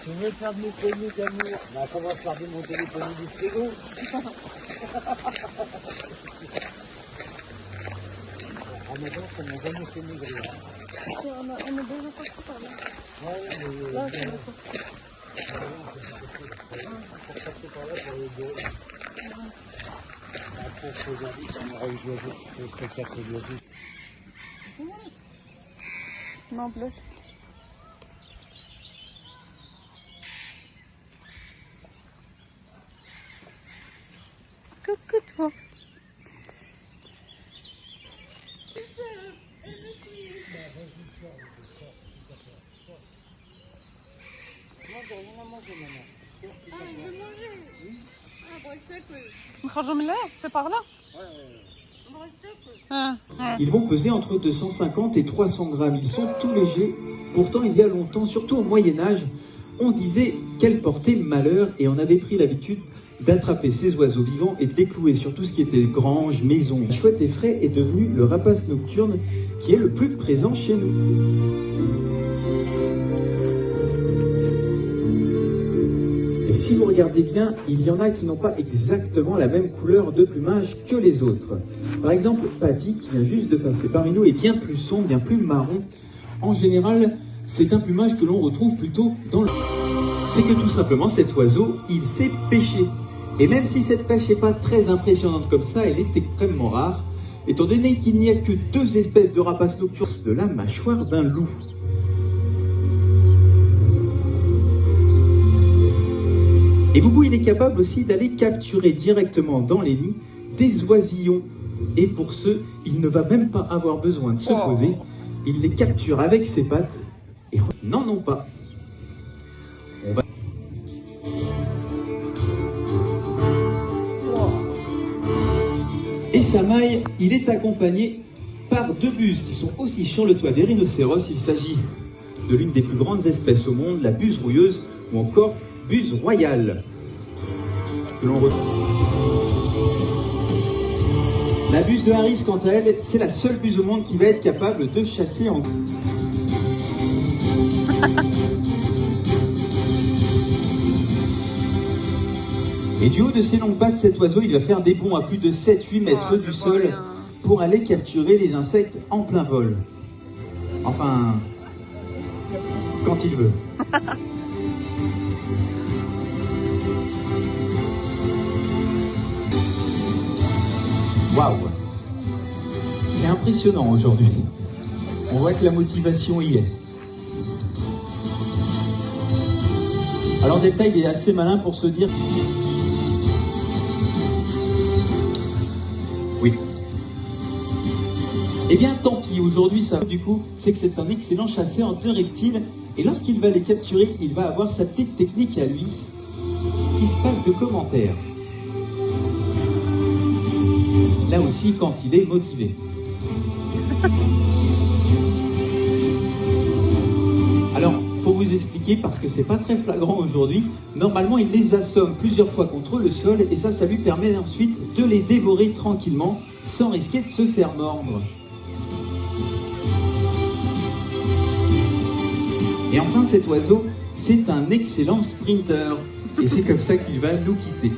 Si vous voulez faire de mes poignées d'amour, on commence par démonter les poignées du frigo. Ramadan, ça m'a jamais fait maigrir. On a déjà parti par là. Ouais, mais Là, c'est d'accord. pour passer par là, pour aller de... Après, il faut regarder si on aura eu joué au spectacle d'oiseaux. Non, plus. Coucou toi. Moi, j'ai rien à manger, maman. Ah, il veut manger. نخرجوا من là, c'est par là. Ils vont peser entre 250 et 300 grammes. Ils sont tout légers. Pourtant, il y a longtemps, surtout au Moyen-Âge, on disait qu'elles portaient malheur et on avait pris l'habitude d'attraper ces oiseaux vivants et de les clouer sur tout ce qui était grange, maison. La chouette effraie est devenu le rapace nocturne qui est le plus présent chez nous. Et si vous regardez bien, il y en a qui n'ont pas exactement la même couleur de plumage que les autres. Par exemple, Patty, qui vient juste de passer parmi nous, est bien plus sombre, bien plus marron. En général, c'est un plumage que l'on retrouve plutôt dans le... C'est que tout simplement, cet oiseau, il sait pêcher. Et même si cette pêche n'est pas très impressionnante comme ça, elle est extrêmement rare, étant donné qu'il n'y a que 2 espèces de rapaces nocturnes de la mâchoire d'un loup. Et Boubou, il est capable aussi d'aller capturer directement dans les nids des oisillons. Et pour ce, il ne va même pas avoir besoin de se poser. Il les capture avec ses pattes et n'en ont pas. Et Samaï, il est accompagné par 2 buses qui sont aussi sur le toit des rhinocéros. Il s'agit de l'une des plus grandes espèces au monde, la buse rouilleuse ou encore buse royale. Que l'on retrouve. La buse de Harris, quant à elle, c'est la seule buse au monde qui va être capable de chasser en... Et du haut de ses longues pattes, cet oiseau, il va faire des bonds à plus de 7-8 mètres du sol pour aller capturer les insectes en plein vol. Enfin, quand il veut. Waouh! C'est impressionnant aujourd'hui. On voit que la motivation y est. Alors Delta, il est assez malin pour se dire... Oui. Eh bien, tant pis, aujourd'hui, ça du coup, c'est que c'est un excellent chasseur de reptiles. Et lorsqu'il va les capturer, il va avoir sa petite technique à lui, qui se passe de commentaires. Là aussi, quand il est motivé. Alors, pour vous expliquer, parce que c'est pas très flagrant aujourd'hui, normalement il les assomme plusieurs fois contre le sol et ça lui permet ensuite de les dévorer tranquillement sans risquer de se faire mordre. Et enfin, cet oiseau, c'est un excellent sprinter et c'est comme ça qu'il va nous quitter.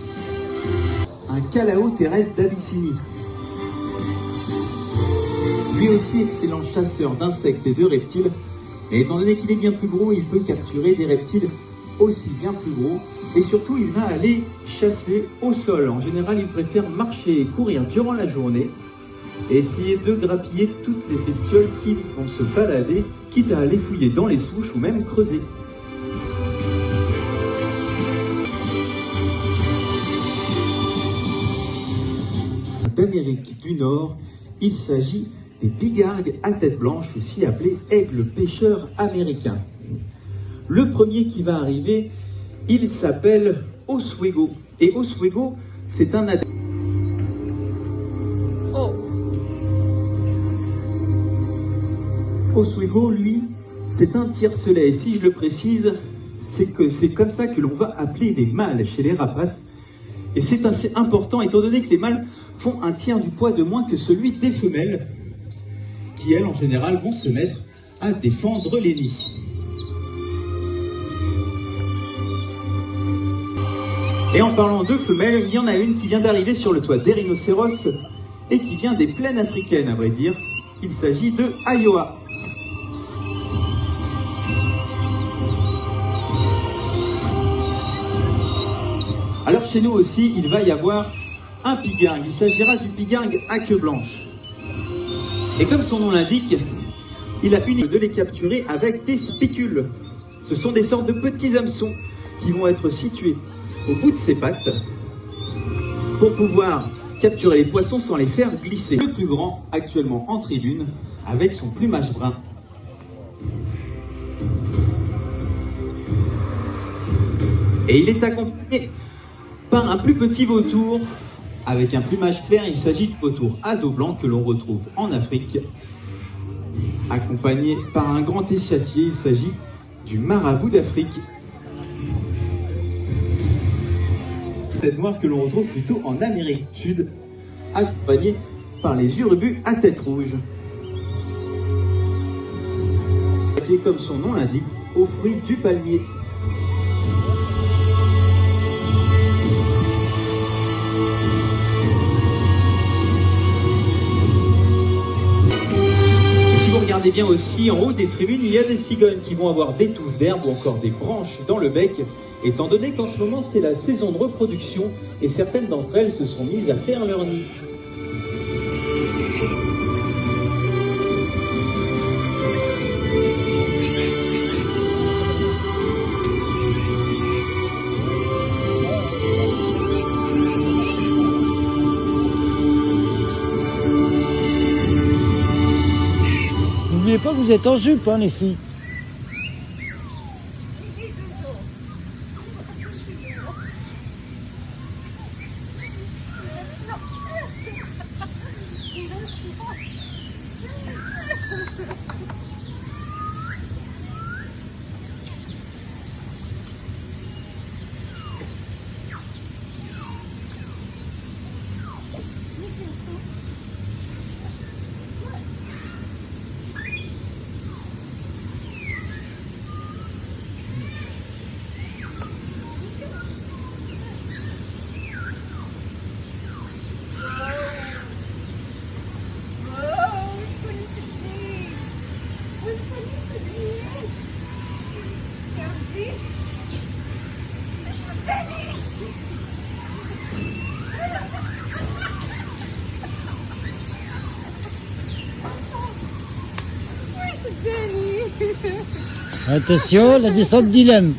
Un calao terrestre d'Abyssinie. Lui aussi excellent chasseur d'insectes et de reptiles. Et étant donné qu'il est bien plus gros, il peut capturer des reptiles aussi bien plus gros. Et surtout, il va aller chasser au sol. En général, il préfère marcher et courir durant la journée et essayer de grappiller toutes les bestioles qui vont se balader, quitte à aller fouiller dans les souches ou même creuser. D'Amérique du Nord, il s'agit des bigargues à tête blanche, aussi appelés aigles pêcheurs américains. Le premier qui va arriver, il s'appelle Oswego. Et Oswego, c'est un adepte. Oswego, lui, c'est un tiercelet. Et si je le précise, c'est que c'est comme ça que l'on va appeler les mâles chez les rapaces. Et c'est assez important, étant donné que les mâles font un tiers du poids de moins que celui des femelles, qui, elles, en général, vont se mettre à défendre les nids. Et en parlant de femelles, il y en a une qui vient d'arriver sur le toit des rhinocéros et qui vient des plaines africaines, à vrai dire. Il s'agit de Ayoa. Alors chez nous aussi, il va y avoir un pigargue. Il s'agira du pigargue à queue blanche. Et comme son nom l'indique, il a une de les capturer avec des spicules. Ce sont des sortes de petits hameçons qui vont être situés au bout de ses pattes pour pouvoir capturer les poissons sans les faire glisser. Le plus grand actuellement en tribune avec son plumage brun. Et il est accompagné par un plus petit vautour avec un plumage clair. Il s'agit du vautour à dos blanc que l'on retrouve en Afrique, accompagné par un grand échassier. Il s'agit du marabout d'Afrique. Tête noire que l'on retrouve plutôt en Amérique du Sud, accompagné par les urubus à tête rouge. Qui est, comme son nom l'indique, aux fruits du palmier. Regardez bien aussi, en haut des tribunes, il y a des cigognes qui vont avoir des touffes d'herbe ou encore des branches dans le bec, étant donné qu'en ce moment c'est la saison de reproduction et certaines d'entre elles se sont mises à faire leur nid. N'oubliez pas que vous êtes en jupe, hein, les filles. Attention, la descente dilemme.